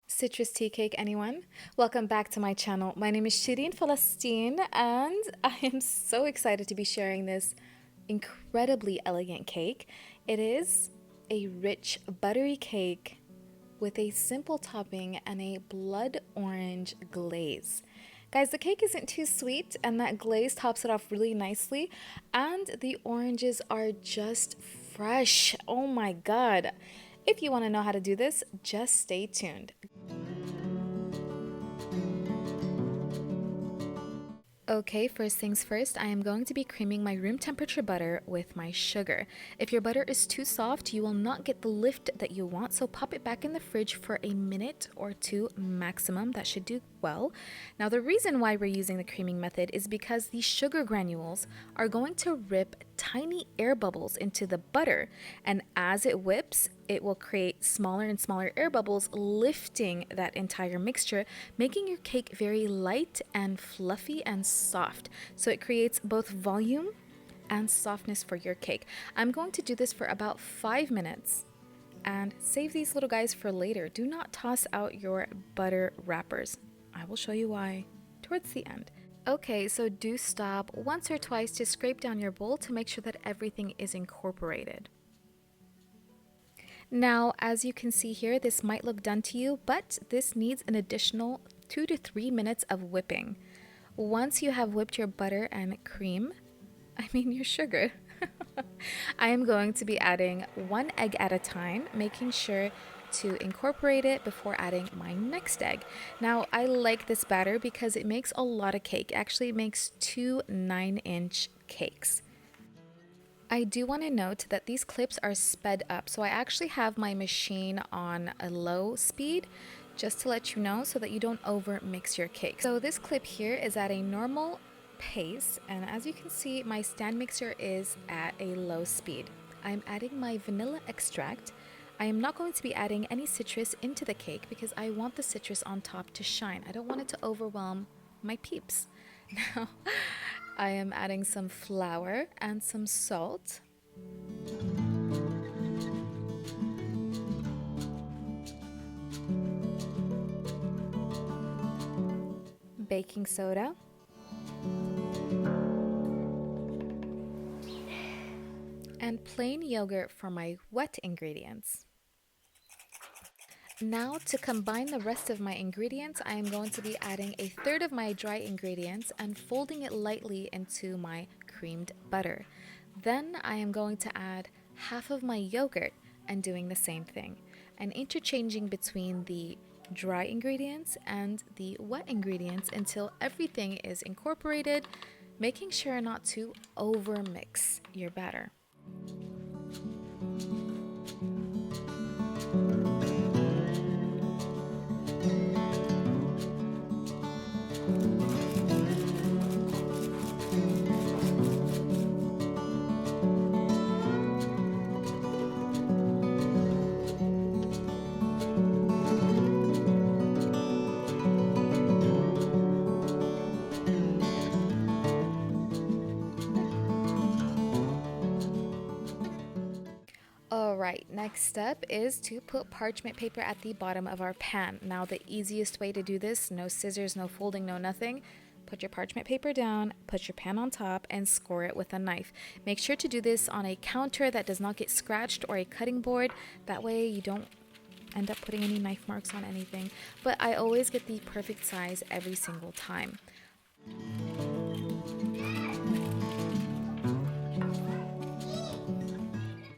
Citrus tea cake, anyone? Welcome back to my channel. My name is Shireen Falasteen, and I am so excited to be sharing this incredibly elegant cake. It is a rich, buttery cake with a simple topping and a blood orange glaze. Guys, the cake isn't too sweet, and that glaze tops it off really nicely, and the oranges are just fresh. Oh my god. If you want to know how to do this, just stay tuned. Okay, first things first, I am going to be creaming my room temperature butter with my sugar. If your butter is too soft, you will not get the lift that you want, so pop it back in the fridge for a minute or two maximum. That should do well. Now, the reason why we're using the creaming method is because the sugar granules are going to rip tiny air bubbles into the butter, and as it whips, it will create smaller and smaller air bubbles, lifting that entire mixture, making your cake very light and fluffy and soft. So it creates both volume and softness for your cake. I'm going to do this for about 5 minutes and save these little guys for later. Do not toss out your butter wrappers. I will show you why towards the end. Okay, so do stop once or twice to scrape down your bowl to make sure that everything is incorporated. Now, as you can see here, this might look done to you, but this needs an additional 2 to 3 minutes of whipping. Once you have whipped your butter and cream, your sugar, I am going to be adding 1 egg at a time, making sure to incorporate it before adding my next egg. Now, I like this batter because it makes a lot of cake. It actually makes 2 9-inch cakes. I do want to note that these clips are sped up, so I actually have my machine on a low speed just to let you know so that you don't over mix your cake. So this clip here is at a normal pace, and as you can see, my stand mixer is at a low speed. I'm adding my vanilla extract. I am not going to be adding any citrus into the cake because I want the citrus on top to shine. I don't want it to overwhelm my peeps. Now, I am adding some flour and some salt. Baking soda. And plain yogurt for my wet ingredients. Now, to combine the rest of my ingredients, I am going to be adding 1/3 of my dry ingredients and folding it lightly into my creamed butter. Then I am going to add half of my yogurt and doing the same thing, and interchanging between the dry ingredients and the wet ingredients until everything is incorporated, making sure not to overmix your batter. Alright, next step is to put parchment paper at the bottom of our pan. Now, the easiest way to do this, no scissors, no folding, no nothing. Put your parchment paper down, put your pan on top, and score it with a knife. Make sure to do this on a counter that does not get scratched or a cutting board. That way you don't end up putting any knife marks on anything. But I always get the perfect size every single time.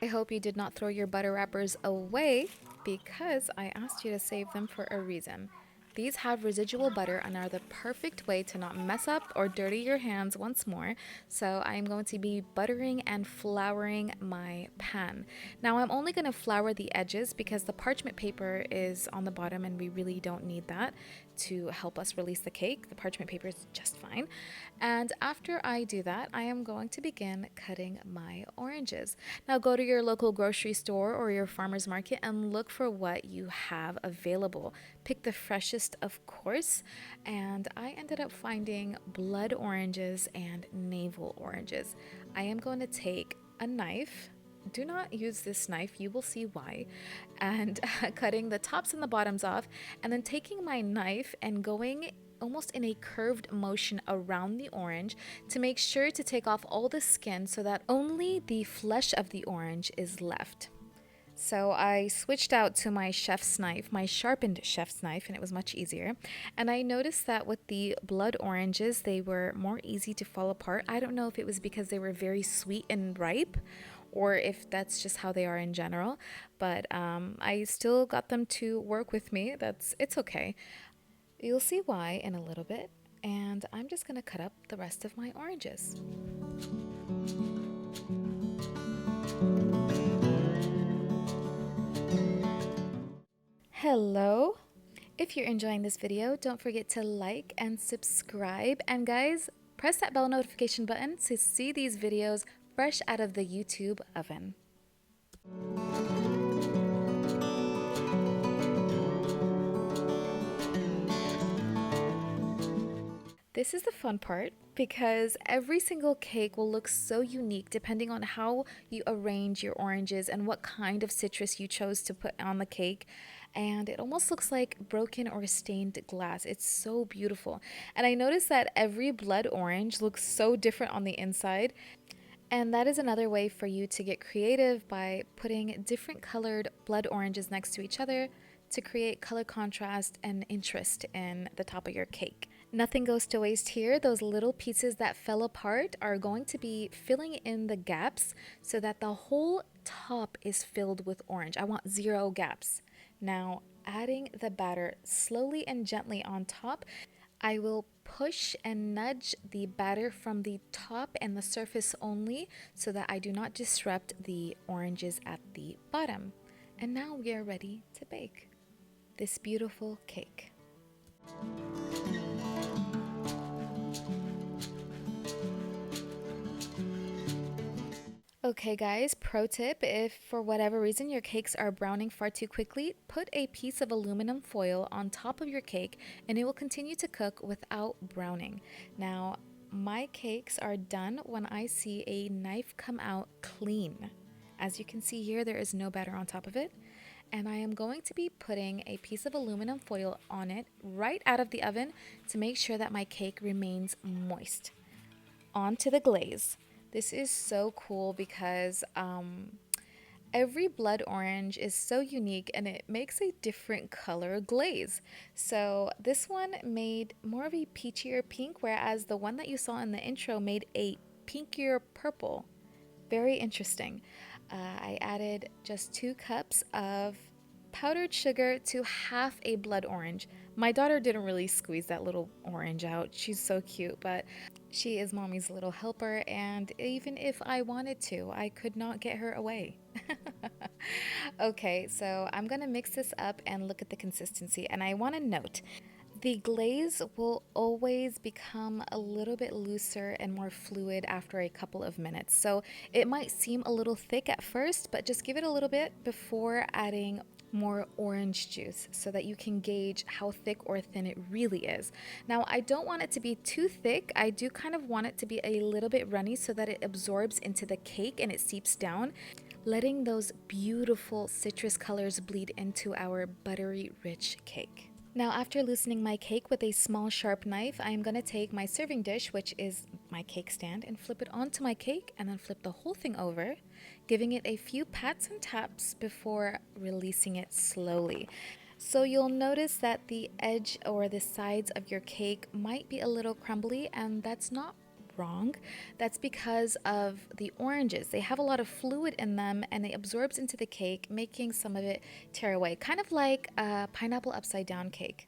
I hope you did not throw your butter wrappers away because I asked you to save them for a reason. These have residual butter and are the perfect way to not mess up or dirty your hands once more. So I'm going to be buttering and flouring my pan. Now I'm only going to flour the edges because the parchment paper is on the bottom and we really don't need that to help us release the cake. The parchment paper is just fine. And after I do that, I am going to begin cutting my oranges. Now go to your local grocery store or your farmer's market and look for what you have available. Pick the freshest, of course, and I ended up finding blood oranges and navel oranges. I am going to take a knife do not use this knife, you will see why. And cutting the tops and the bottoms off, and then taking my knife and going almost in a curved motion around the orange to make sure to take off all the skin so that only the flesh of the orange is left. So I switched out to my chef's knife, my sharpened chef's knife, and it was much easier. And I noticed that with the blood oranges, they were more easy to fall apart. I don't know if it was because they were very sweet and ripe, or if that's just how they are in general, but I still got them to work with me. It's okay. You'll see why in a little bit, and I'm just gonna cut up the rest of my oranges. Hello! If you're enjoying this video, don't forget to like and subscribe, and guys, press that bell notification button to see these videos fresh out of the YouTube oven. This is the fun part because every single cake will look so unique depending on how you arrange your oranges and what kind of citrus you chose to put on the cake. And it almost looks like broken or stained glass. It's so beautiful. And I noticed that every blood orange looks so different on the inside. And that is another way for you to get creative by putting different colored blood oranges next to each other to create color contrast and interest in the top of your cake. Nothing goes to waste here. Those little pieces that fell apart are going to be filling in the gaps so that the whole top is filled with orange. I want 0 gaps. Now, adding the batter slowly and gently on top, I will push and nudge the batter from the top and the surface only so that I do not disrupt the oranges at the bottom. And now we are ready to bake this beautiful cake. Okay guys, pro tip, if for whatever reason your cakes are browning far too quickly, put a piece of aluminum foil on top of your cake and it will continue to cook without browning. Now, my cakes are done when I see a knife come out clean. As you can see here, there is no batter on top of it. And I am going to be putting a piece of aluminum foil on it right out of the oven to make sure that my cake remains moist. On to the glaze. This is so cool because every blood orange is so unique and it makes a different color glaze. So this one made more of a peachier pink, whereas the one that you saw in the intro made a pinkier purple. Very interesting. I added just 2 cups of powdered sugar to half a blood orange. My daughter didn't really squeeze that little orange out. She's so cute, but she is mommy's little helper, and even if I wanted to, I could not get her away. Okay, so I'm gonna mix this up and look at the consistency, and I want to note the glaze will always become a little bit looser and more fluid after a couple of minutes. So it might seem a little thick at first, but just give it a little bit before adding more orange juice so that you can gauge how thick or thin it really is. Now, I don't want it to be too thick. I do kind of want it to be a little bit runny so that it absorbs into the cake and it seeps down, letting those beautiful citrus colors bleed into our buttery rich cake. Now, after loosening my cake with a small sharp knife, I am going to take my serving dish, which is my cake stand, and flip it onto my cake and then flip the whole thing over, giving it a few pats and taps before releasing it slowly. So you'll notice that the edge or the sides of your cake might be a little crumbly, and that's not wrong. That's because of the oranges. They have a lot of fluid in them and it absorbs into the cake, making some of it tear away, kind of like a pineapple upside down cake.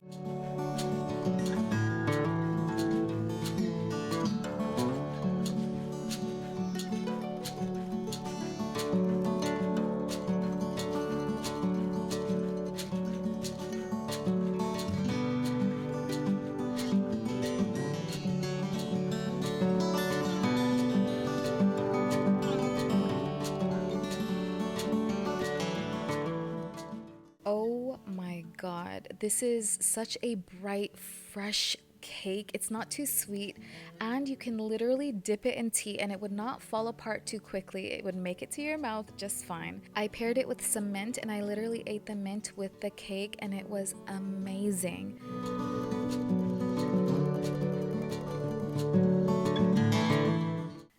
Oh my God, this is such a bright, fresh cake. It's not too sweet, and you can literally dip it in tea and it would not fall apart too quickly. It would make it to your mouth just fine. I paired it with some mint and I literally ate the mint with the cake and it was amazing.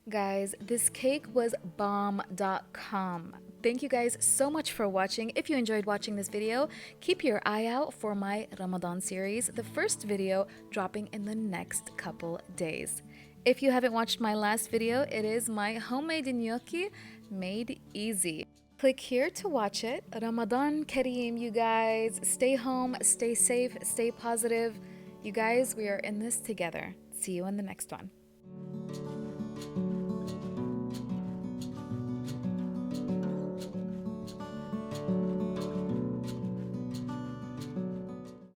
Guys, this cake was bomb.com. Thank you guys so much for watching. If you enjoyed watching this video, keep your eye out for my Ramadan series, the first video dropping in the next couple days. If you haven't watched my last video, it is my homemade gnocchi made easy. Click here to watch it. Ramadan Kareem, you guys. Stay home, stay safe, stay positive. You guys, we are in this together. See you in the next one.